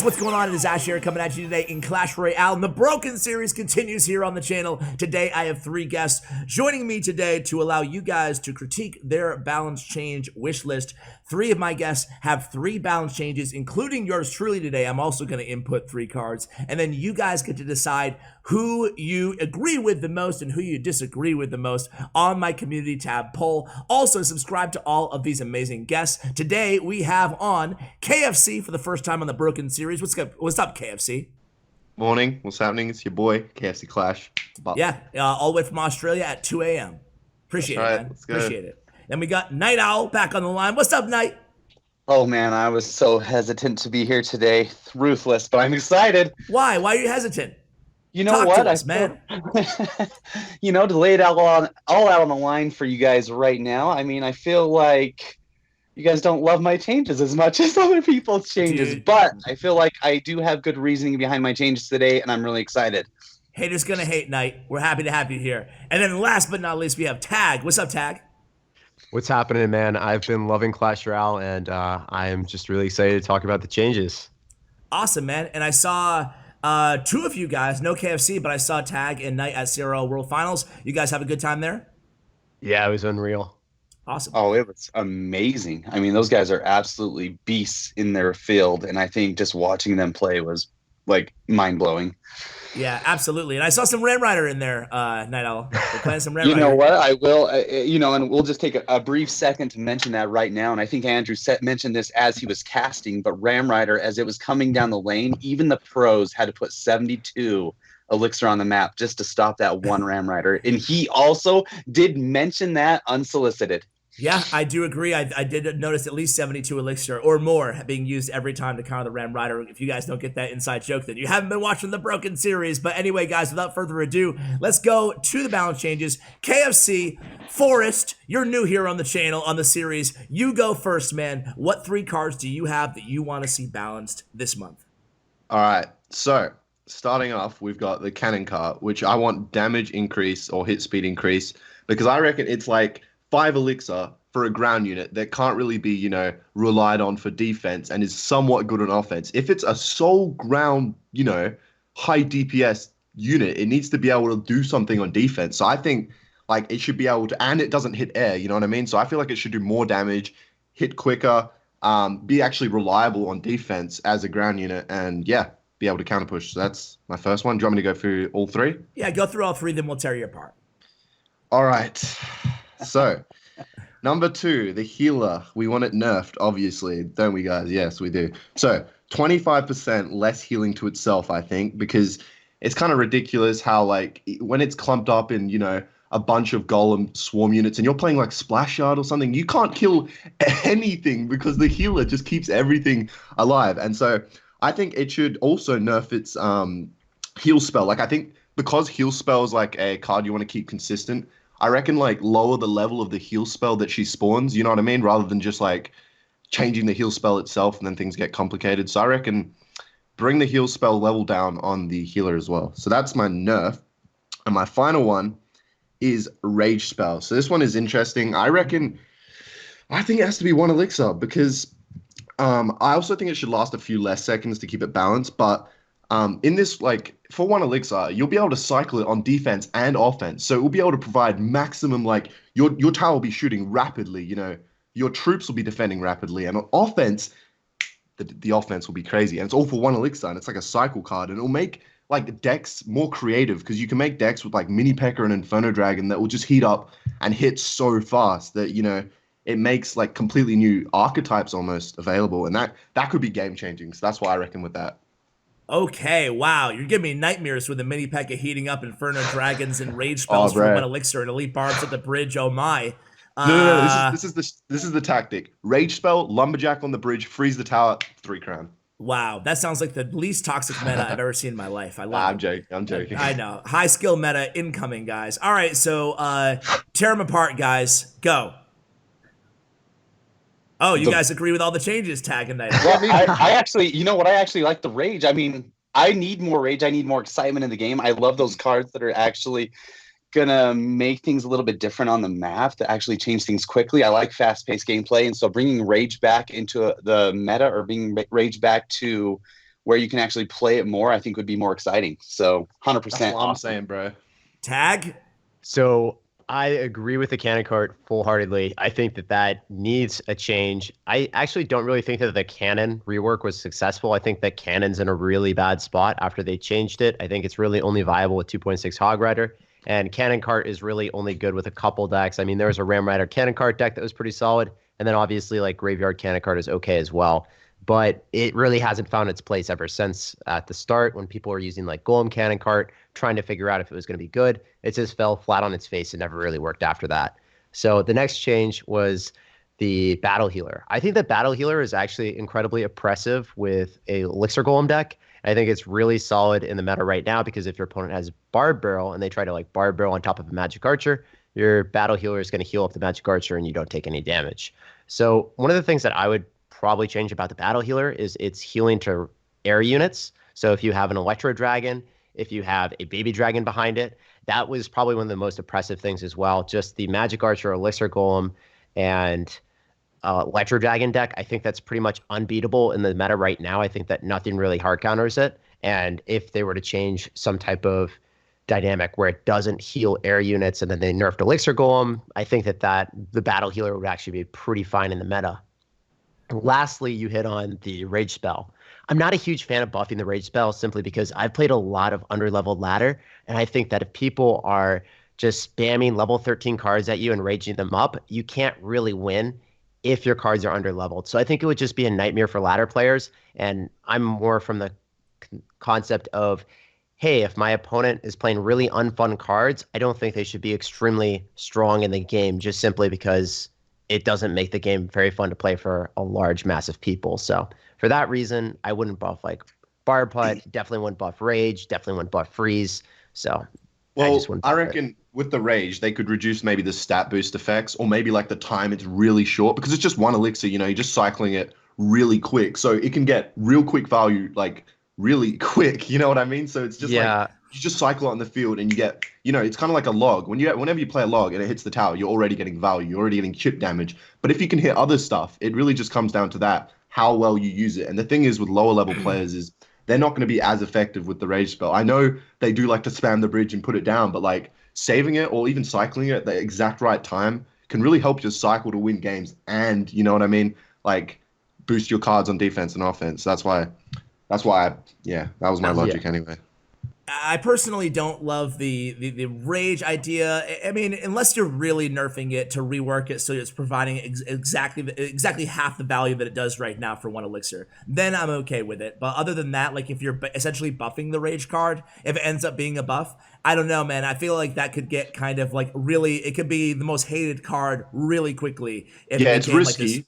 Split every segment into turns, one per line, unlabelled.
guys, what's going on? It is Ash here coming at you today in Clash Royale, and the Broken series continues here on the channel. Today I have 3 guests joining me today to allow you guys to critique their balance change wish list. 3 of my guests have 3 balance changes, including yours truly today. I'm also going to input 3 cards, and then you guys get to decide who you agree with the most and who you disagree with the most on my community tab poll. Also, subscribe to all of these amazing guests. Today we have on KFC for the first time on the Broken series. What's up, KFC?
Morning. What's happening? It's your boy, KFC Clash.
Yeah, all the way from Australia at 2 a.m. Appreciate it, man. Appreciate it. Then we got NyteOwl back on the line. What's up, Night?
Oh, man, I was so hesitant to be here today. Ruthless, but I'm excited.
Why? Why are you hesitant?
You know
Talk
what?
to us, man.
You know, to lay it all out on the line for you guys right now, I mean, I feel like you guys don't love my changes as much as other people's changes, but I feel like I do have good reasoning behind my changes today, and I'm really excited.
Haters gonna hate, Night. We're happy to have you here. And then last but not least, we have Tag. What's up, Tag?
What's happening, man? I've been loving Clash Royale, and I am just really excited to talk about the changes.
Awesome, man. And I saw 2 of you guys, no KFC, but I saw Tag and Night at CRL World Finals. You guys have a good time there?
Yeah, it was unreal.
Awesome.
Oh, it was amazing. I mean, those guys are absolutely beasts in their field, and I think just watching them play was, like, mind-blowing.
Yeah, absolutely. And I saw some Ram Rider in there, NyteOwl. They're playing some Ram Rider.
You know what? I will, and we'll just take a brief second to mention that right now. And I think Andrew mentioned this as he was casting, but Ram Rider, as it was coming down the lane, even the pros had to put 72 elixir on the map just to stop that one Ram Rider. And he also did mention that unsolicited.
Yeah, I do agree. I did notice at least 72 elixir or more being used every time to counter the Ram Rider. If you guys don't get that inside joke, then you haven't been watching the Broken series. But anyway, guys, without further ado, let's go to the balance changes. KFC, Forrest, you're new here on the channel, on the series. You go first, man. What 3 cards do you have that you want to see balanced this month?
All right, so starting off, we've got the cannon card, which I want damage increase or hit speed increase, because I reckon it's like 5 elixir for a ground unit that can't really be, relied on for defense and is somewhat good on offense. If it's a sole ground, high DPS unit, it needs to be able to do something on defense. So I think like it should be able to, and it doesn't hit air, you know what I mean? So I feel like it should do more damage, hit quicker, be actually reliable on defense as a ground unit, and yeah, be able to counter push. So that's my first one. Do you want me to go through all 3?
Yeah, go through all 3, then we'll tear you apart.
All right. So, number 2, the healer. We want it nerfed, obviously, don't we, guys? Yes, we do. So, 25% less healing to itself, I think, because it's kind of ridiculous how, like, when it's clumped up in, a bunch of golem swarm units and you're playing, like, Splash Yard or something, you can't kill anything because the healer just keeps everything alive. And so, I think it should also nerf its heal spell. Like, I think because heal spell is, like, a card you want to keep consistent, I reckon, like, lower the level of the heal spell that she spawns, you know what I mean? Rather than just, like, changing the heal spell itself and then things get complicated. So I reckon bring the heal spell level down on the healer as well. So that's my nerf. And my final one is Rage Spell. So this one is interesting. I think it has to be 1 elixir because I also think it should last a few less seconds to keep it balanced. But in this, like, for 1 elixir, you'll be able to cycle it on defense and offense. So it will be able to provide maximum, like, your tower will be shooting rapidly, your troops will be defending rapidly. And on offense, the offense will be crazy. And it's all for 1 elixir, and it's like a cycle card. And it'll make, like, decks more creative because you can make decks with, like, Mini P.E.K.K.A. and Inferno Dragon that will just heat up and hit so fast that, it makes, like, completely new archetypes almost available. And that could be game-changing. So that's what I reckon with that.
Okay, wow, you're giving me nightmares with the Mini P.E.K.K.A. heating up Inferno Dragons and Rage Spells for 1 elixir and Elite Barbs at the bridge, oh my.
No, this is the tactic. Rage Spell, Lumberjack on the bridge, freeze the tower, 3 crown.
Wow, that sounds like the least toxic meta I've ever seen in my life. I love it.
I'm joking.
I know. High skill meta incoming, guys. All right, so tear them apart, guys. Go. Oh, you guys agree with all the changes, Tag and Night?
Well, I actually, I actually like the rage. I mean, I need more rage. I need more excitement in the game. I love those cards that are actually gonna make things a little bit different on the map, to actually change things quickly. I like fast-paced gameplay, and so bringing rage back into the meta, or bringing rage back to where you can actually play it more, I think would be more exciting. So 100%
That's what I'm
awesome.
saying, bro.
Tag.
So I agree with the cannon cart full-heartedly. I think that needs a change. I actually don't really think that the cannon rework was successful. I think that cannon's in a really bad spot after they changed it. I think it's really only viable with 2.6 Hog Rider, and cannon cart is really only good with a couple decks. I mean, there was a Ram Rider cannon cart deck that was pretty solid, and then obviously like Graveyard cannon cart is okay as well. But it really hasn't found its place ever since at the start when people were using like Golem cannon cart, trying to figure out if it was going to be good. It just fell flat on its face and never really worked after that. So the next change was the Battle Healer. I think that Battle Healer is actually incredibly oppressive with a Elixir Golem deck. I think it's really solid in the meta right now because if your opponent has Barb Barrel and they try to like Barb Barrel on top of a Magic Archer, your Battle Healer is going to heal up the Magic Archer and you don't take any damage. So one of the things that I would probably change about the Battle Healer is its healing to air units. So if you have an Electro Dragon, if you have a Baby Dragon behind it, that was probably one of the most oppressive things as well. Just the Magic Archer, Elixir Golem, and Electro Dragon deck, I think that's pretty much unbeatable in the meta right now. I think that nothing really hard counters it. And if they were to change some type of dynamic where it doesn't heal air units and then they nerfed Elixir Golem, I think that the Battle Healer would actually be pretty fine in the meta. Lastly, you hit on the Rage Spell. I'm not a huge fan of buffing the Rage Spell simply because I've played a lot of under-leveled ladder, and I think that if people are just spamming level 13 cards at you and raging them up, you can't really win if your cards are under-leveled. So I think it would just be a nightmare for ladder players, and I'm more from the concept of, hey, if my opponent is playing really unfun cards, I don't think they should be extremely strong in the game just simply because it doesn't make the game very fun to play for a large mass of people. So for that reason, I wouldn't buff like Barb Putt, definitely wouldn't buff Rage, definitely wouldn't buff Freeze. So
I reckon with the Rage, they could reduce maybe the stat boost effects or maybe like the time it's really short because it's just one elixir, you know, you're just cycling it really quick. So it can get real quick value, like really quick, you know what I mean? So it's just like you just cycle it on the field and you get, you know, it's kind of like a log. Whenever you play a log and it hits the tower, you're already getting value. You're already getting chip damage. But if you can hit other stuff, it really just comes down to that, how well you use it. And the thing is with lower level players is they're not going to be as effective with the Rage Spell. I know they do like to spam the bridge and put it down, but like saving it or even cycling it at the exact right time can really help your cycle to win games. And you know what I mean? Like boost your cards on defense and offense. That's why that was my logic anyway.
I personally don't love the Rage idea. I mean, unless you're really nerfing it to rework it so it's providing exactly half the value that it does right now for one elixir, then I'm okay with it. But other than that, like if you're essentially buffing the Rage card, if it ends up being a buff, I don't know, man. I feel like that could get kind of like really, it could be the most hated card really quickly.
It's risky.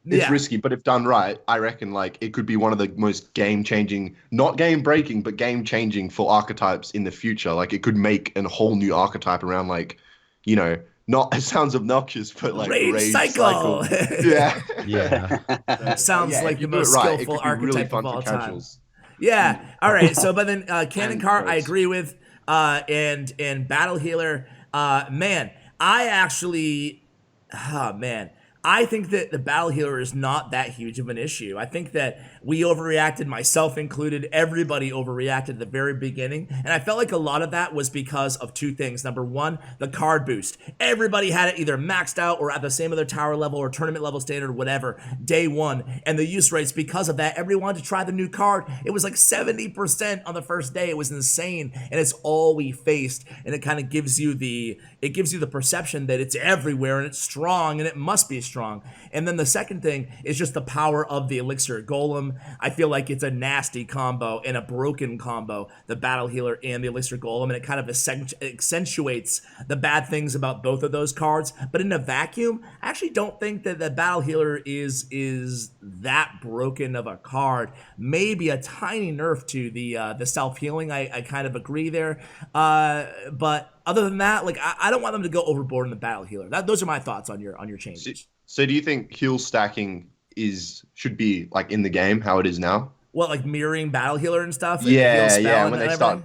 It's risky, but if done right, I reckon like it could be one of the most game-changing, not game-breaking, but game-changing for archetypes in the future. Like it could make a whole new archetype around like, you know, not it sounds obnoxious, but like Rage Cycle.
Yeah. Sounds like the most skillful archetype really of all time.
Yeah.
All right. So, but then Cannon Cart, I agree with, and Battle Healer, man, I think that the Battle Healer is not that huge of an issue. I think that we overreacted, myself included. Everybody overreacted at the very beginning. And I felt like a lot of that was because of two things. Number one, the card boost. Everybody had it either maxed out or at the same other tower level or tournament level standard or whatever, day one. And the use rates, because of that, everyone wanted to try the new card. It was like 70% on the first day. It was insane. And it's all we faced. And it kind of gives you the perception that it's everywhere and it's strong and it must be strong. And then the second thing is just the power of the Elixir Golem. I feel like it's a nasty combo and a broken combo, the Battle Healer and the Elixir Golem, and it kind of accentuates the bad things about both of those cards. But in a vacuum, I actually don't think that the Battle Healer is that broken of a card. Maybe a tiny nerf to the self-healing. I kind of agree there. But other than that, like I don't want them to go overboard in the Battle Healer. Those are my thoughts on your changes.
So do you think heal stacking should be like in the game how it is now?
What, like mirroring Battle Healer and stuff?
Yeah. When they start,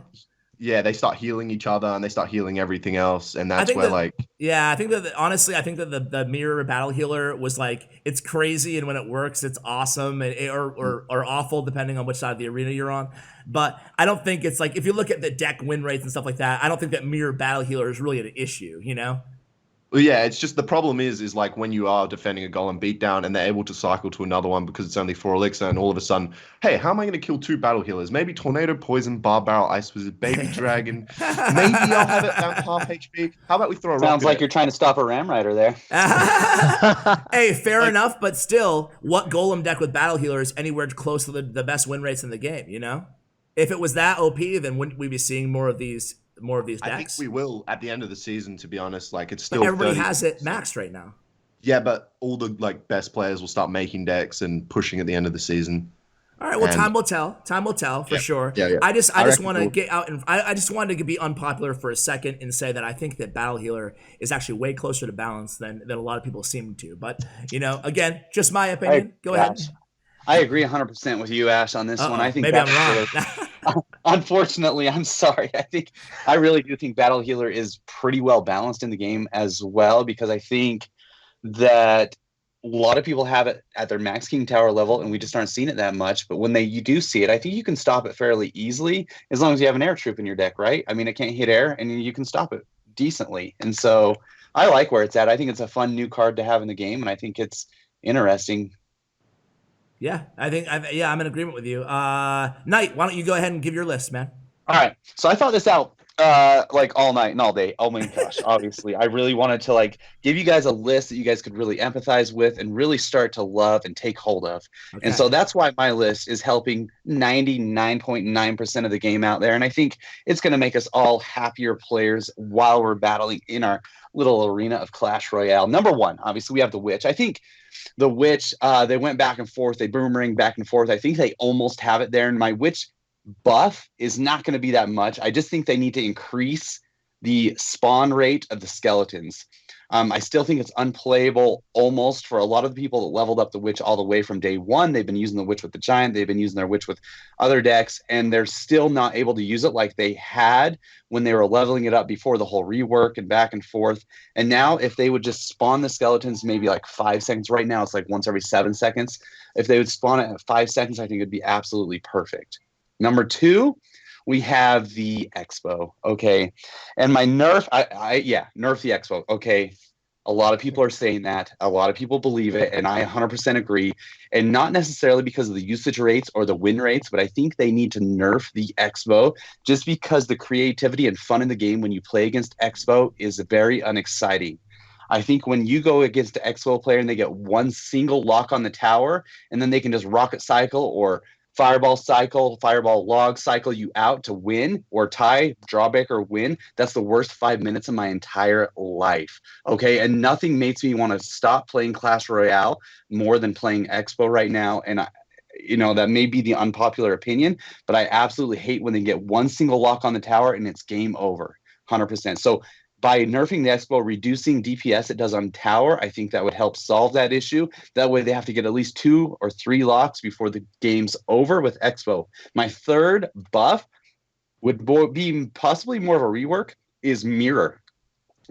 yeah, they start healing each other and they start healing everything else, and
I
that's
think
where
that,
like
yeah, I think that honestly, I think that the mirror battle healer was like, it's crazy, and when it works, it's awesome, or awful depending on which side of the arena you're on. But I don't think it's like, if you look at the deck win rates and stuff like that, I don't think that mirror battle healer is really an issue. You know?
well, yeah, it's just the problem is like when you are defending a golem beatdown and they're able to cycle to another one because it's only 4 elixir, and all of a sudden, hey, how am I going to kill 2 battle healers? Maybe tornado, poison, bar barrel, ice wizard, baby dragon. Maybe I'll have it down to half HP. How about we throw a rock?
Sounds like you're trying to stop a Ram Rider there.
Hey, fair enough, but still, what golem deck with battle healer is anywhere close to the best win rates in the game? You know, if it was that OP, then wouldn't we be seeing more of these decks?
I think we will at the end of the season. To be honest, like it's
But
still
everybody
30.
has it maxed right now.
Yeah, but all the like best players will start making decks and pushing at the end of the season.
All right, well,
And-
time will tell. Time will tell for sure.
Yeah.
I just
reckon
want to
we'll-
get out, and I just wanted to be unpopular for a second and say that I think that battle healer is actually way closer to balance than a lot of people seem to. But you know, again, just my opinion. Go ahead.
I agree 100% with you, Ash, on this one. I think
maybe I'm
Battle
wrong.
Healer, unfortunately, I'm sorry. I really do think Battle Healer is pretty well balanced in the game as well, because I think that a lot of people have it at their Max King Tower level, and we just aren't seeing it that much. But when you do see it, I think you can stop it fairly easily as long as you have an air troop in your deck, right? I mean, it can't hit air, and you can stop it decently. And so I like where it's at. I think it's a fun new card to have in the game, and I think it's interesting.
Yeah, I'm in agreement with you. Knight, why don't you go ahead and give your list, man?
All right. So I thought this out like all night and all day. Oh my gosh, obviously. I really wanted to like give you guys a list that you guys could really empathize with and really start to love and take hold of.
Okay.
And so that's why my list is helping 99.9% of the game out there. And I think it's going to make us all happier players while we're battling in our little arena of Clash Royale. Number 1, obviously we have the Witch. I think the Witch, they went back and forth. They boomerang back and forth. I think they almost have it there. And my Witch buff is not going to be that much. I just think they need to increase the spawn rate of the skeletons. I still think it's unplayable almost for a lot of the people that leveled up the Witch all the way from day 1. They've been using the Witch with the Giant. They've been using their Witch with other decks, and they're still not able to use it like they had when they were leveling it up before the whole rework and back and forth. And now if they would just spawn the skeletons maybe like 5 seconds, right now it's like once every 7 seconds. If they would spawn it at 5 seconds, I think it'd be absolutely perfect. Number 2, we have the Expo. Okay. And my nerf, nerf the Expo. Okay. A lot of people are saying that. A lot of people believe it. And I 100% agree. And not necessarily because of the usage rates or the win rates, but I think they need to nerf the Expo just because the creativity and fun in the game when you play against Expo is very unexciting. I think when you go against an Expo player and they get one single lock on the tower and then they can just rocket cycle or fireball log cycle you out to win or tie, drawback or win, that's the worst 5 minutes of my entire life. Okay. And nothing makes me want to stop playing Clash Royale more than playing Expo right now. And that may be the unpopular opinion, but I absolutely hate when they get one single lock on the tower and it's game over 100%. So by nerfing the Expo, reducing DPS it does on tower, I think that would help solve that issue. That way they have to get at least 2 or 3 locks before the game's over with Expo. My third buff would be possibly more of a rework is Mirror.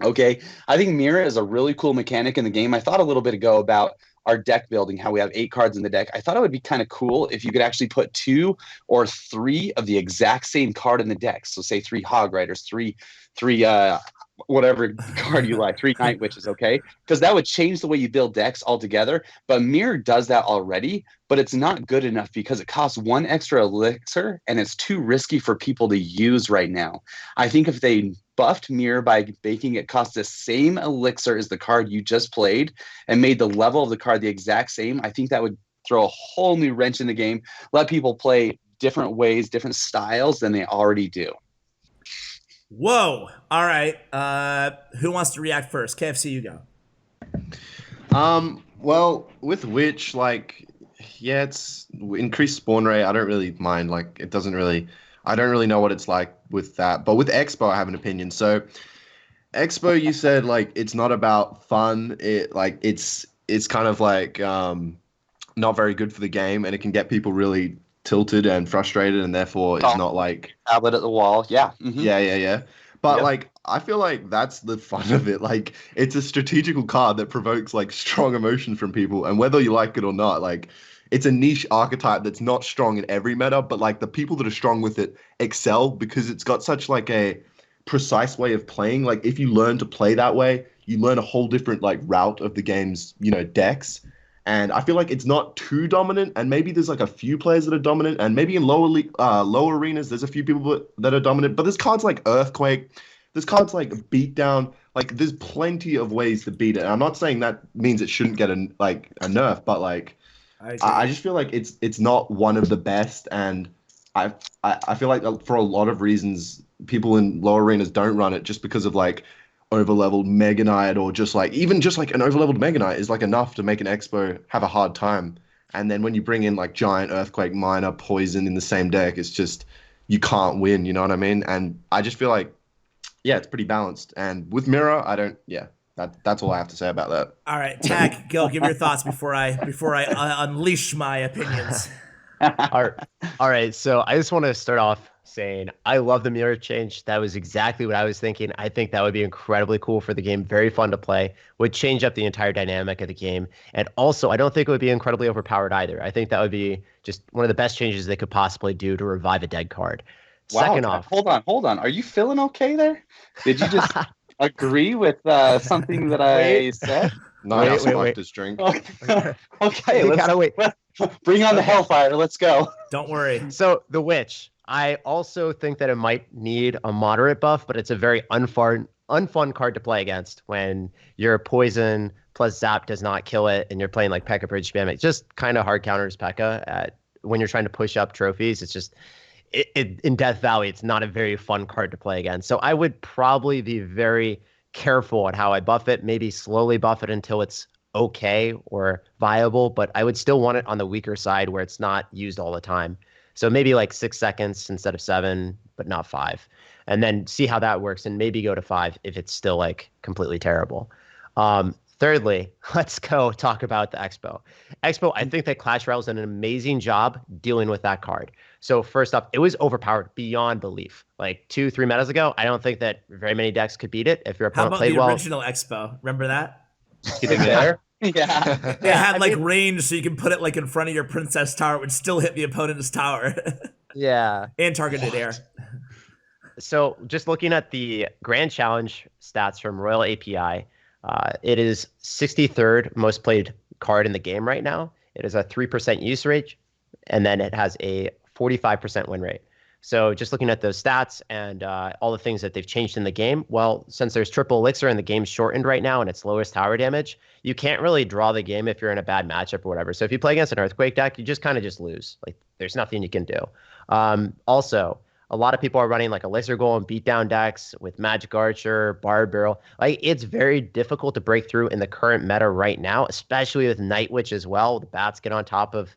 Okay, I think Mirror is a really cool mechanic in the game. I thought a little bit ago about our deck building, how we have 8 cards in the deck. I thought it would be kind of cool if you could actually put 2 or 3 of the exact same card in the deck. So say 3 Hog Riders, 3 whatever card you like, 3 Night Witches, okay? Because that would change the way you build decks altogether. But Mirror does that already, but it's not good enough because it costs 1 extra elixir and it's too risky for people to use right now. I think if they buffed Mirror by making it cost the same elixir as the card you just played and made the level of the card the exact same, I think that would throw a whole new wrench in the game, let people play different ways, different styles than they already do.
Whoa. All right. Who wants to react first? KFC, you go.
Well, with Witch, like, yeah, it's increased spawn rate. I don't really mind. Like, I don't really know what it's like with that. But with Expo, I have an opinion. So, Expo, you said like it's not about fun. It's kind of like not very good for the game, and it can get people really tilted and frustrated, and therefore it's not like
tablet at the wall. Yeah.
yeah. But
Yep.
like, I feel like that's the fun of it. Like, it's a strategical card that provokes like strong emotion from people, and whether you like it or not, like, it's a niche archetype that's not strong in every meta, but like the people that are strong with it excel because it's got such like a precise way of playing. Like, if you learn to play that way, you learn a whole different like route of the game's, decks. And I feel like it's not too dominant, and maybe there's like a few players that are dominant, and maybe in lower arenas there's a few people that are dominant. But there's cards like Earthquake, there's cards like Beatdown. Like, there's plenty of ways to beat it. And I'm not saying that means it shouldn't get a nerf, but like I just feel like it's not one of the best, and I feel like for a lot of reasons people in lower arenas don't run it just because of like overleveled Mega Knight, or just like even just like an overleveled Mega Knight is like enough to make an Expo have a hard time. And then when you bring in like Giant, Earthquake, Miner, Poison in the same deck, it's just, you can't win, you know what I mean? And I just feel like, yeah, it's pretty balanced. And with Mirror, that's all I have to say about that.
All right, Tag, Gil, give your thoughts before I unleash my opinions.
All right. So I just want to start off saying I love the mirror change. That was exactly what I was thinking. I think that would be incredibly cool for the game. Very fun to play. Would change up the entire dynamic of the game. And also, I don't think it would be incredibly overpowered either. I think that would be just one of the best changes they could possibly do to revive a dead card.
Wow,
Second off,
hold on. Are you feeling okay there? Did you just agree with something that I said?
Wait. His drink.
Okay,
we gotta wait.
Bring on the hellfire. Let's go.
Don't worry.
So the Witch, I also think that it might need a moderate buff, but it's a very unfun card to play against when your Poison plus Zap does not kill it and you're playing like P.E.K.K.A. Bridge Spam. It just kind of hard counters P.E.K.K.A. When you're trying to push up trophies. It's just in Death Valley, it's not a very fun card to play against. So I would probably be very careful on how I buff it, maybe slowly buff it until it's okay or viable, but I would still want it on the weaker side where it's not used all the time. So maybe like 6 seconds instead of 7, but not 5. And then see how that works and maybe go to 5 if it's still like completely terrible. Thirdly, let's go talk about the Expo. Expo, I think that Clash Royale did an amazing job dealing with that card. So first up, it was overpowered beyond belief. Like 2-3 metas ago, I don't think that very many decks could beat it if your opponent played well.
How about the original Expo? Remember that?
You think there? Yeah.
It had like range, so you can put it like in front of your Princess Tower, which still hit the opponent's tower.
Yeah.
And targeted air.
So just looking at the Grand Challenge stats from Royal API, it is 63rd most played card in the game right now. It is a 3% use rate, and then it has a 45% win rate. So just looking at those stats and all the things that they've changed in the game, well, since there's triple elixir and the game's shortened right now and it's lowest tower damage, you can't really draw the game if you're in a bad matchup or whatever. So if you play against an Earthquake deck, you just kind of just lose. Like, there's nothing you can do. Also, a lot of people are running like Elixir Golem beatdown decks with Magic Archer, Bard Barrel. Like, it's very difficult to break through in the current meta right now, especially with Night Witch as well. The bats get on top of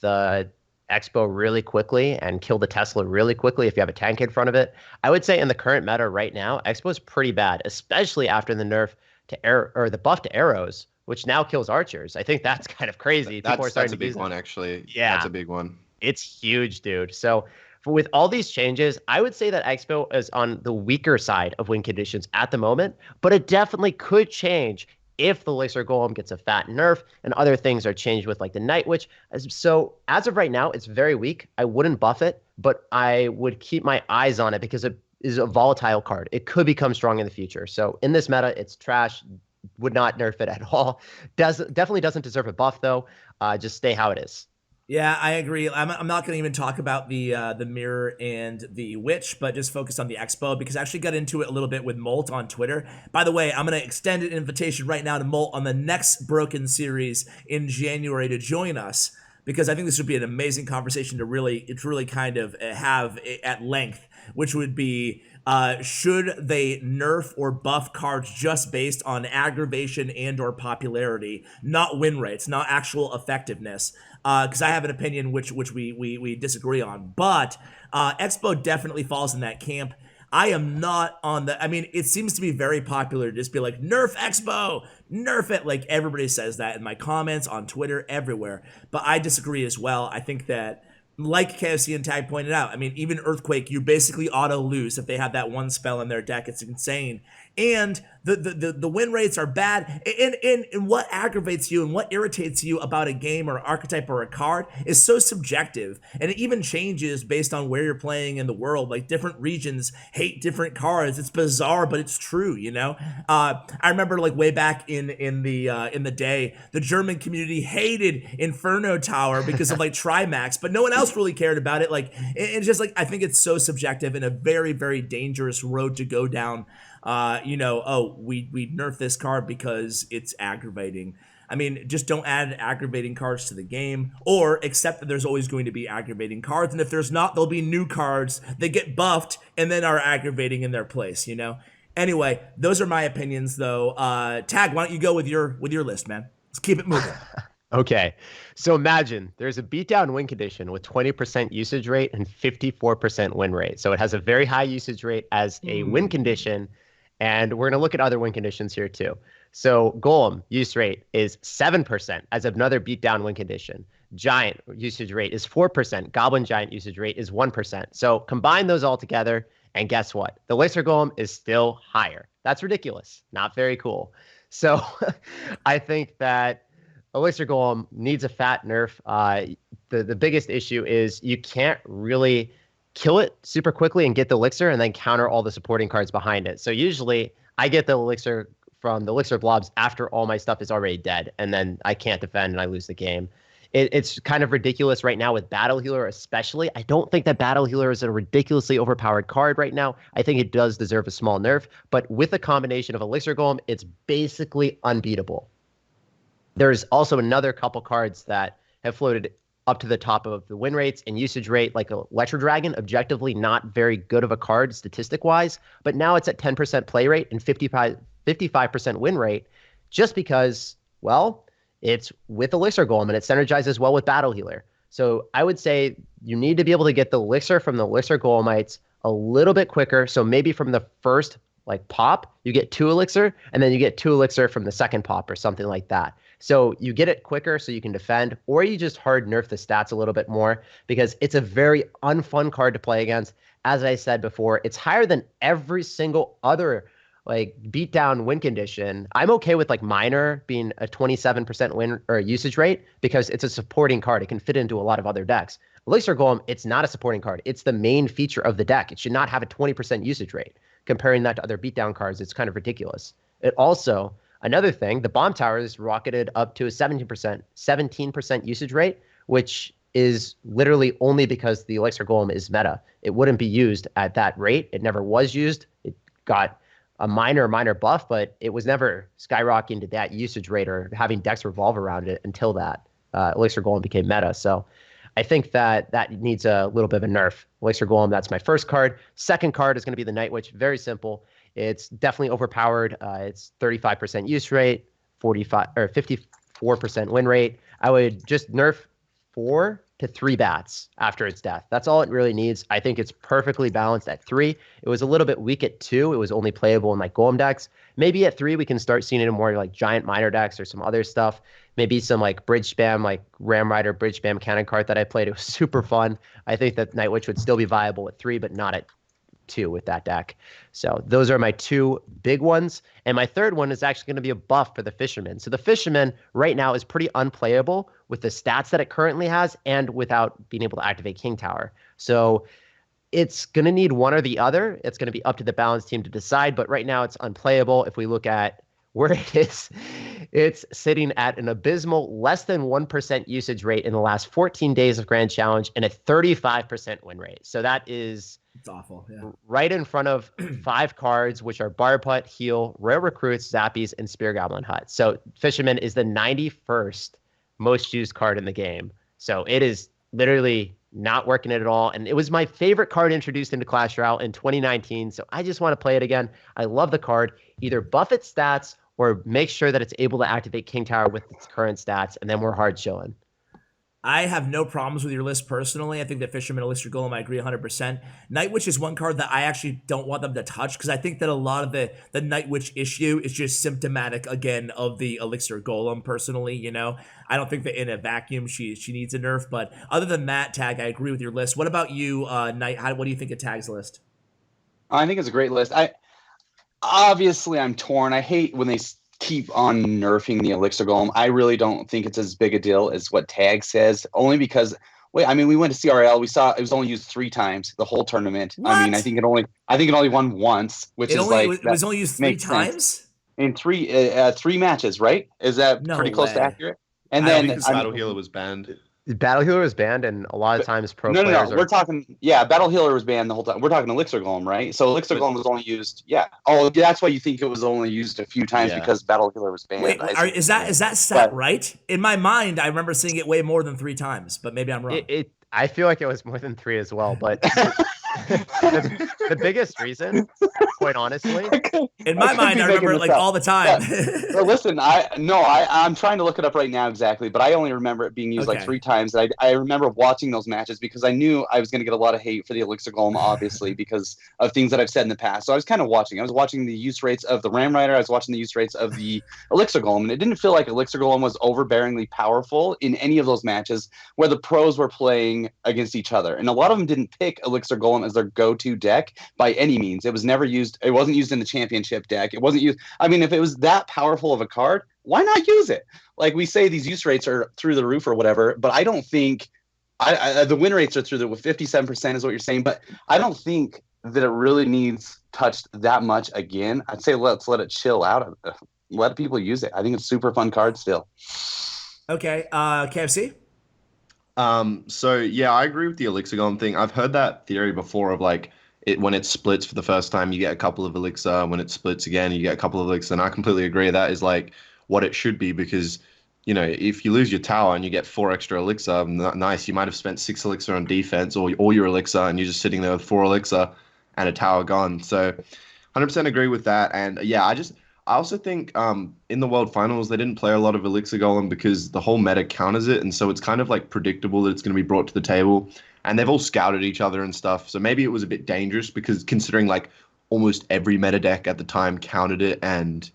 the Expo really quickly and kill the Tesla really quickly if you have a tank in front of it. I would say in the current meta right now, Expo is pretty bad, especially after the nerf to arrow, or the buff to arrows, which now kills archers. I think that's kind of crazy.
That's a big one, actually.
Yeah,
that's a big one.
It's huge, dude. So with all these changes, I would say that Expo is on the weaker side of win conditions at the moment, but it definitely could change if the Elixir Golem gets a fat nerf and other things are changed with like the Night Witch. So as of right now, it's very weak. I wouldn't buff it, but I would keep my eyes on it because it is a volatile card. It could become strong in the future. So in this meta, it's trash. Would not nerf it at all. Definitely doesn't deserve a buff though. Just stay how it is.
Yeah, I agree. I'm not going to even talk about the Mirror and the Witch, but just focus on the Expo because I actually got into it a little bit with Molt on Twitter. By the way, I'm going to extend an invitation right now to Molt on the next Broken series in January to join us because I think this would be an amazing conversation to really kind of have at length, which would be should they nerf or buff cards just based on aggravation and or popularity, not win rates, not actual effectiveness. Because I have an opinion which we disagree on. But Expo definitely falls in that camp. I am not on the... I mean, it seems to be very popular to just be like, nerf Expo! Nerf it! Like, everybody says that in my comments, on Twitter, everywhere. But I disagree as well. I think that like KFC and Tag pointed out, I mean, even Earthquake, you basically auto lose if they have that one spell in their deck. It's insane. And the win rates are bad. And what aggravates you and what irritates you about a game or archetype or a card is so subjective. And it even changes based on where you're playing in the world. Like different regions hate different cards. It's bizarre, but it's true, you know? I remember like way back in the day, the German community hated Inferno Tower because of like Trimax, but no one else really cared about it. Like it's just like I think it's so subjective and a very, very dangerous road to go down. We nerf this card because it's aggravating. I mean, just don't add aggravating cards to the game, or accept that there's always going to be aggravating cards, and if there's not, there'll be new cards that get buffed and then are aggravating in their place, you know? Anyway, those are my opinions, though. Tag, why don't you go with your list, man? Let's keep it moving.
Okay, so imagine there's a beatdown win condition with 20% usage rate and 54% win rate. So it has a very high usage rate as a win condition, and we're going to look at other win conditions here too. So Golem use rate is 7% as another beatdown win condition. Giant usage rate is 4%. Goblin Giant usage rate is 1%. So combine those all together, and guess what? The Elixir Golem is still higher. That's ridiculous. Not very cool. So I think that Elixir Golem needs a fat nerf. The biggest issue is you can't really kill it super quickly and get the elixir and then counter all the supporting cards behind it. So usually I get the elixir from the elixir blobs after all my stuff is already dead, and then I can't defend and I lose the game. It's kind of ridiculous right now with Battle Healer especially. I don't think that Battle Healer is a ridiculously overpowered card right now. I think it does deserve a small nerf, but with a combination of Elixir Golem, it's basically unbeatable. There's also another couple cards that have floated up to the top of the win rates and usage rate, like Electro Dragon, objectively not very good of a card statistic-wise, but now it's at 10% play rate and 55% win rate just because, well, it's with Elixir Golem and it synergizes well with Battle Healer. So I would say you need to be able to get the Elixir from the Elixir Golemites a little bit quicker. So maybe from the first like pop, you get 2 Elixir, and then you get 2 Elixir from the second pop or something like that. So you get it quicker so you can defend, or you just hard nerf the stats a little bit more because it's a very unfun card to play against. As I said before, it's higher than every single other like beatdown win condition. I'm okay with like Miner being a 27% win or usage rate because it's a supporting card. It can fit into a lot of other decks. Elixir Golem, it's not a supporting card. It's the main feature of the deck. It should not have a 20% usage rate. Comparing that to other beatdown cards, it's kind of ridiculous. It also, another thing, the Bomb Tower is rocketed up to a 17% usage rate, which is literally only because the Elixir Golem is meta. It wouldn't be used at that rate. It never was used. It got a minor buff, but it was never skyrocketing to that usage rate or having decks revolve around it until that Elixir Golem became meta. So I think that needs a little bit of a nerf. Elixir Golem, that's my first card. Second card is going to be the Night Witch. Very simple. It's definitely overpowered. It's 35% use rate, 54% win rate. I would just nerf 4 to 3 bats after its death. That's all it really needs. I think it's perfectly balanced at 3. It was a little bit weak at 2. It was only playable in like Golem decks. Maybe at 3 we can start seeing it in more like giant minor decks or some other stuff. Maybe some like bridge spam, like Ram Rider bridge spam cannon card that I played. It was super fun. I think that Night Witch would still be viable at 3, but not at 2 with that deck. So those are my 2 big ones. And my third one is actually going to be a buff for the Fisherman. So the Fisherman right now is pretty unplayable with the stats that it currently has and without being able to activate King Tower. So it's going to need one or the other. It's going to be up to the balance team to decide. But right now it's unplayable. If we look at where it is, it's sitting at an abysmal less than 1% usage rate in the last 14 days of Grand Challenge and a 35% win rate. So that is
it's awful. Yeah.
Right in front of 5 cards, which are Barb Hut, Heal, Rare Recruits, Zappies, and Spear Goblin Hut. So Fisherman is the 91st most used card in the game. So it is literally not working at all. And it was my favorite card introduced into Clash Royale in 2019. So I just want to play it again. I love the card. Either buff its stats or make sure that it's able to activate King Tower with its current stats, and then we're hard chilling.
I have no problems with your list personally. I think that Fisherman Elixir Golem, I agree 100%. Night Witch is one card that I actually don't want them to touch because I think that a lot of the Night Witch issue is just symptomatic, again, of the Elixir Golem personally, you know? I don't think that in a vacuum she needs a nerf, but other than that, Tag, I agree with your list. What about you, Night? What do you think of Tag's list?
I think it's a great list. I'm torn. I hate when they keep on nerfing the Elixir Golem. I really don't think it's as big a deal as what Tag says, only because we went to CRL, we saw it was only used 3 times the whole tournament.
What?
I mean, I think it only won once, which
it was only used 3 times
in three matches, right? Is that pretty close to accurate? And then
Battle Healer was banned.
Battle Healer was banned, and a lot of times pro
players.
No,
we're talking. Yeah, Battle Healer was banned the whole time. We're talking Elixir Golem, right? So Elixir Golem was only used. Yeah. Oh, that's why you think it was only used a few times because Battle Healer was banned.
Wait, is that stat right? In my mind, I remember seeing it way more than 3 times, but maybe I'm wrong.
I feel like it was more than 3 as well, but the biggest reason, quite honestly,
in my mind, I remember it like all the time.
Yeah. Well, listen, I'm trying to look it up right now exactly, but I only remember it being used like 3 times. I remember watching those matches because I knew I was going to get a lot of hate for the Elixir Golem, obviously, because of things that I've said in the past. So I was kind of watching. I was watching the use rates of the Ram Rider. I was watching the use rates of the Elixir Golem, and it didn't feel like Elixir Golem was overbearingly powerful in any of those matches where the pros were playing against each other. And a lot of them didn't pick Elixir Golem as their go-to deck by any means. It was never used. It wasn't used in the championship deck. It wasn't used. I mean, if it was that powerful of a card, why not use it? Like we say, these use rates are through the roof or whatever, but I don't think the win rates are through the 57% is what you're saying, but I don't think that it really needs touched that much again. I'd say let's let it chill out. Let people use it. I think it's a super fun card still.
Okay, KFC?
So yeah, I agree with the Elixir Golem thing. I've heard that theory before of like when it splits for the first time, you get a couple of Elixir. When it splits again, you get a couple of Elixir. And I completely agree. That is like what it should be because, you know, if you lose your tower and you get 4 extra Elixir, nice. You might have spent 6 Elixir on defense or all your Elixir and you're just sitting there with 4 Elixir and a tower gone. So 100% agree with that. And yeah, I also think in the World Finals, they didn't play a lot of Elixir Golem because the whole meta counters it. And so it's kind of like predictable that it's going to be brought to the table. And they've all scouted each other and stuff. So maybe it was a bit dangerous because considering like almost every meta deck at the time countered it. And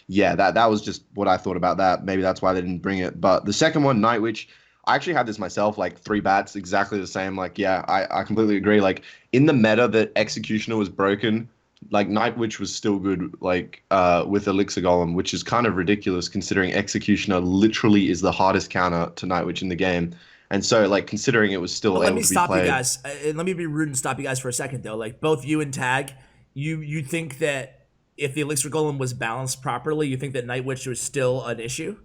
yeah, that was just what I thought about that. Maybe that's why they didn't bring it. But the second one, Night Witch, I actually had this myself, like 3 bats, exactly the same. Like, yeah, I completely agree. Like in the meta that Executioner was broken, like Night Witch was still good, like with Elixir Golem, which is kind of ridiculous considering Executioner literally is the hardest counter to Night Witch in the game. And so, like, considering it was still able to be played. Let me
stop you guys. Let me be rude and stop you guys for a second, though. Like, both you and Tag, you think that if the Elixir Golem was balanced properly, you think that Night Witch was still an issue?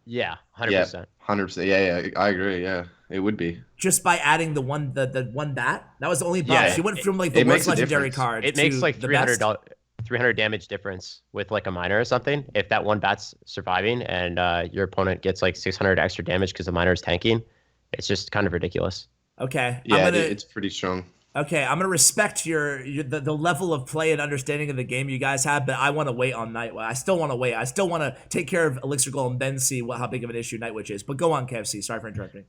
Yeah, 100%.
Yeah, 100%. Yeah, I agree. Yeah, it would be.
Just by adding the one bat? That was the only buff. Yeah, she went from, like, the worst legendary card to
it makes, like,
the best.
300 damage difference with like a miner or something. If that one bat's surviving and your opponent gets like 600 extra damage because the miner is tanking, it's just kind of ridiculous.
Okay.
Yeah, it's pretty strong.
Okay, I'm gonna respect the level of play and understanding of the game you guys have, but I want to wait on Night Witch. I still want to wait. I still want to take care of Elixir Golem, then see how big of an issue Night Witch is. But go on, KFC. Sorry for interrupting.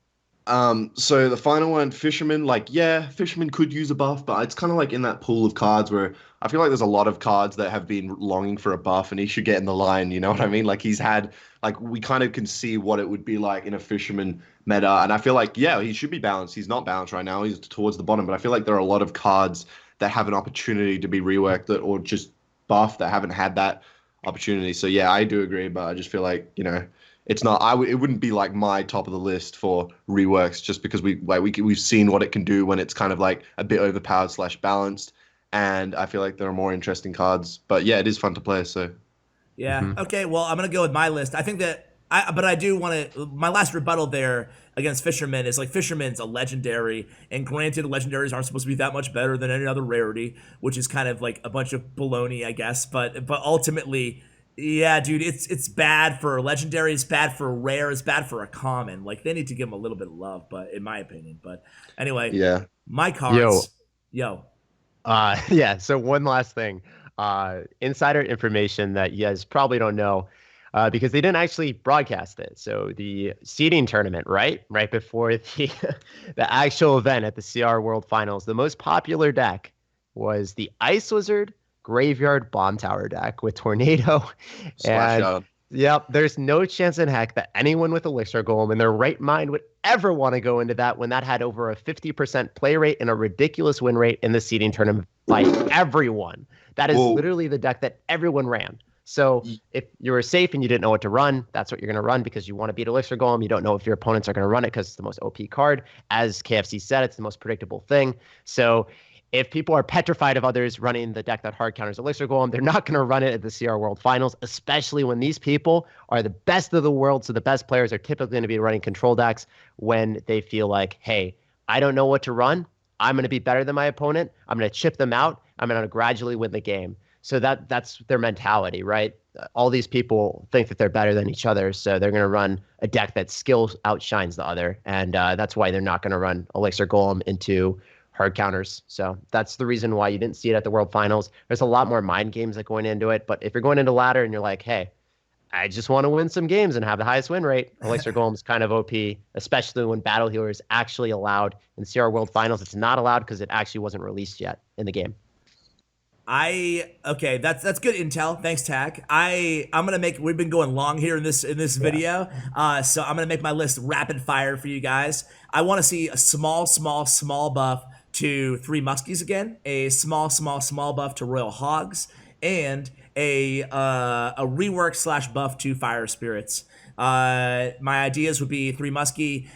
So the final one, Fisherman, like, yeah, Fisherman could use a buff, but it's kind of like in that pool of cards where I feel like there's a lot of cards that have been longing for a buff and he should get in the line, you know what I mean? Like he's had, like we kind of can see what it would be like in a Fisherman meta. And I feel like, yeah, he should be balanced. He's not balanced right now. He's towards the bottom, but I feel like there are a lot of cards that have an opportunity to be reworked or just buffed that haven't had that opportunity. So yeah, I do agree, but I just feel like, you know, it's not. It wouldn't be like my top of the list for reworks, just because we've seen what it can do when it's kind of like a bit overpowered / balanced, and I feel like there are more interesting cards. But yeah, it is fun to play. So
yeah, okay. Well, I'm gonna go with my list. I think that but I do want to. My last rebuttal there against Fisherman is like Fisherman's a legendary, and granted, legendaries aren't supposed to be that much better than any other rarity, which is kind of like a bunch of baloney, I guess. But ultimately. Yeah, dude, it's bad for legendary, it's bad for rare, it's bad for a common. Like they need to give them a little bit of love, but in my opinion. But anyway,
yeah,
my cards. Yo.
Yeah. So one last thing, insider information that you guys probably don't know. because they didn't actually broadcast it. So the seeding tournament, right before the the actual event at the CR World Finals, the most popular deck was the Ice Wizard Graveyard Bomb Tower deck with Tornado.
Splash
And
out.
yep, there's no chance in heck that anyone with Elixir Golem in their right mind would ever want to go into that when that had over a 50% play rate and a ridiculous win rate in the seeding tournament by everyone. That is literally the deck that everyone ran. So if you were safe and you didn't know what to run, that's what you're going to run because you want to beat Elixir Golem. You don't know if your opponents are going to run it because it's the most OP card. As KFC said, it's the most predictable thing. So if people are petrified of others running the deck that hard counters Elixir Golem, they're not going to run it at the CR World Finals, especially when these people are the best of the world. So the best players are typically going to be running control decks when they feel like, hey, I don't know what to run. I'm going to be better than my opponent. I'm going to chip them out. I'm going to gradually win the game. So that's their mentality, right? All these people think that they're better than each other, so they're going to run a deck that skill outshines the other, and that's why they're not going to run Elixir Golem into hard counters. So that's the reason why you didn't see it at the World Finals. There's a lot more mind games that going into it, but if you're going into ladder and you're like, hey, I just want to win some games and have the highest win rate, Elixir Golem's kind of OP, especially when Battle Healer is actually allowed in CR World Finals. It's not allowed because it actually wasn't released yet in the game.
Okay, that's good intel. Thanks, Tag. I'm gonna make. We've been going long here in this video, so I'm gonna make my list rapid fire for you guys. I want to see a small buff to 3 Muskies again, a small buff to Royal Hogs, and a rework / buff to Fire Spirits. My ideas would be 3 Muskie.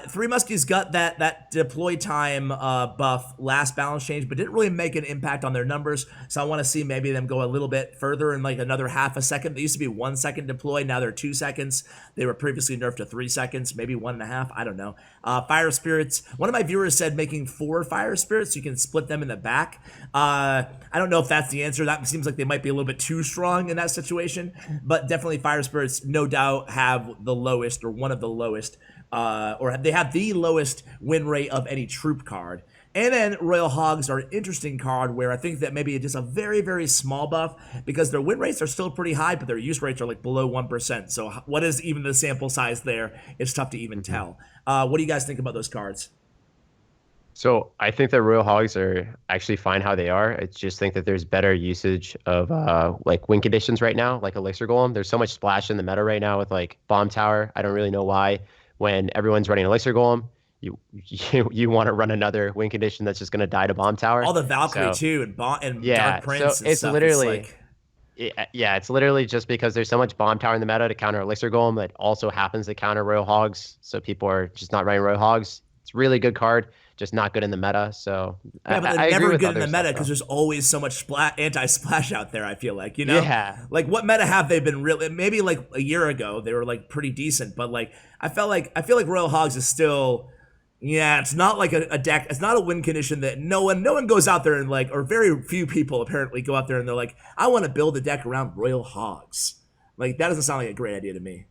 3 Muskie's got that deploy time buff last balance change, but didn't really make an impact on their numbers. So I want to see maybe them go a little bit further in like another half a second. They used to be 1 second deploy, now they're 2 seconds. They were previously nerfed to 3 seconds, maybe 1.5. I don't know. Fire Spirits. One of my viewers said making 4 Fire Spirits so you can split them in the back. I don't know if that's the answer. That seems like they might be a little bit too strong in that situation, but definitely Fire Spirits, no doubt, have the lowest or one of the lowest, or they have the lowest win rate of any troop card. And then Royal Hogs are an interesting card where I think that maybe just a very small buff because their win rates are still pretty high, but their use rates are like below 1%. So what is even the sample size there? It's tough to even tell. What do you guys think about those cards?
So I think that Royal Hogs are actually fine how they are. I just think that there's better usage of like win conditions right now, like Elixir Golem. There's so much splash in the meta right now with like Bomb Tower. I don't really know why. When everyone's running Elixir Golem, you want to run another win condition that's just going to die to Bomb Tower.
All the Valkyrie too, and Dark Prince.
So it's
stuff.
literally.
It's like,
it's literally just because there's so much Bomb Tower in the meta to counter Elixir Golem that also happens to counter Royal Hogs. So people are just not running Royal Hogs. It's a really good card, just not good in the meta. So
yeah, but they're never good in the meta because there's always so much anti-splash out there. I feel like, you know, like what meta have they been really? Maybe like a year ago they were like pretty decent, but like I feel like Royal Hogs is still. Yeah, it's not like a deck. It's not a win condition that no one goes out there and like, or very few people apparently go out there and they're like, I want to build a deck around Royal Hogs. Like that doesn't sound like a great idea to me.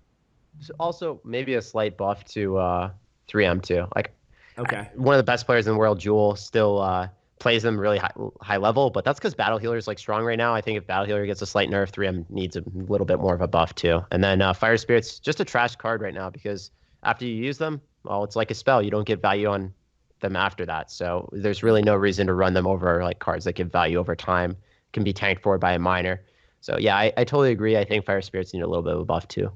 Also, maybe a slight buff to 3M too. Like,
okay,
one of the best players in the world, Jewel, still plays them really high level, but that's because Battle Healer is like strong right now. I think if Battle Healer gets a slight nerf, 3M needs a little bit more of a buff too. And then Fire Spirits, just a trash card right now because after you use them, well, it's like a spell. You don't get value on them after that. So there's really no reason to run them over like cards that give value over time, can be tanked for by a miner. So yeah, I totally agree. I think Fire Spirits need a little bit of a buff too.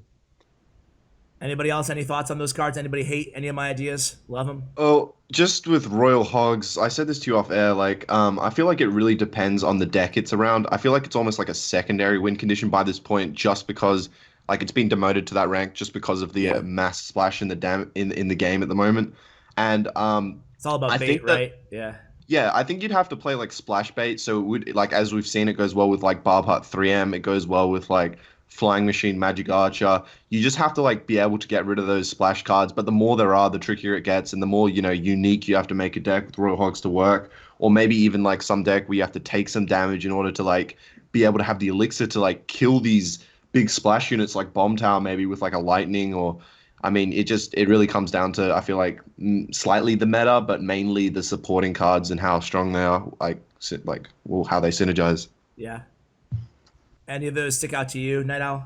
Anybody else? Any thoughts on those cards? Anybody hate any of my ideas? Love them?
Oh, just with Royal Hogs, I said this to you off air, like, I feel like it really depends on the deck it's around. I feel like it's almost like a secondary win condition by this point just because like it's been demoted to that rank just because of the mass splash in the in the game at the moment, and
it's all about bait, right?
Yeah, I think you'd have to play like splash bait. So it would, like, as we've seen, it goes well with like Barb Heart 3M. It goes well with like Flying Machine, Magic Archer. You just have to like be able to get rid of those splash cards. But the more there are, the trickier it gets, and the more unique you have to make a deck with Royal Hogs to work. Or maybe even like some deck where you have to take some damage in order to like be able to have the elixir to like kill these big splash units like Bomb Tower, maybe with like a lightning. Or I mean, it really comes down to, I feel like, slightly the meta, but mainly the supporting cards and how strong they are, how they synergize.
Yeah. Any of those stick out to you, NyteOwl?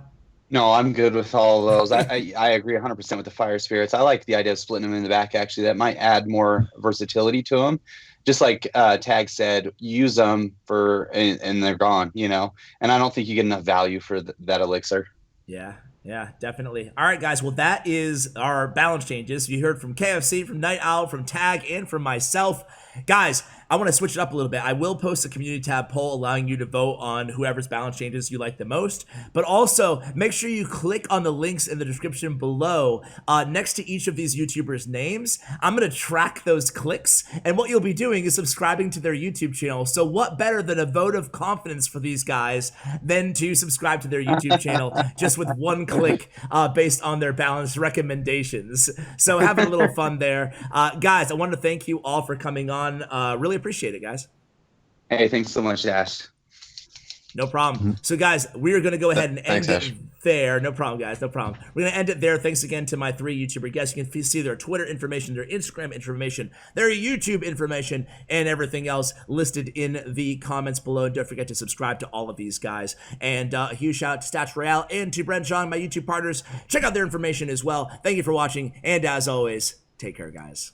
No, I'm good with all of those. I agree 100% with the fire spirits. I like the idea of splitting them in the back. Actually, that might add more versatility to them. Just like Tag said, use them and they're gone. You know, and I don't think you get enough value for that elixir.
Yeah. Yeah, definitely. All right, guys. Well, that is our balance changes. You heard from KFC, from NyteOwl, from Tag, and from myself. Guys, I want to switch it up a little bit. I will post a community tab poll allowing you to vote on whoever's balance changes you like the most. But also, make sure you click on the links in the description below next to each of these YouTubers' names. I'm going to track those clicks. And what you'll be doing is subscribing to their YouTube channel. So what better than a vote of confidence for these guys than to subscribe to their YouTube channel just with one click based on their balance recommendations. So having a little fun there. Guys, I wanted to thank you all for coming on. Really appreciate it, guys.
Hey, thanks so much, Ash.
No problem. So, guys, we are going to go ahead and end it there. No problem, guys. No problem. We're going to end it there. Thanks again to my 3 YouTuber guests. You can see their Twitter information, their Instagram information, their YouTube information, and everything else listed in the comments below. Don't forget to subscribe to all of these guys. And a huge shout out to Clash Royale and to Bren Chong, my YouTube partners. Check out their information as well. Thank you for watching. And as always, take care, guys.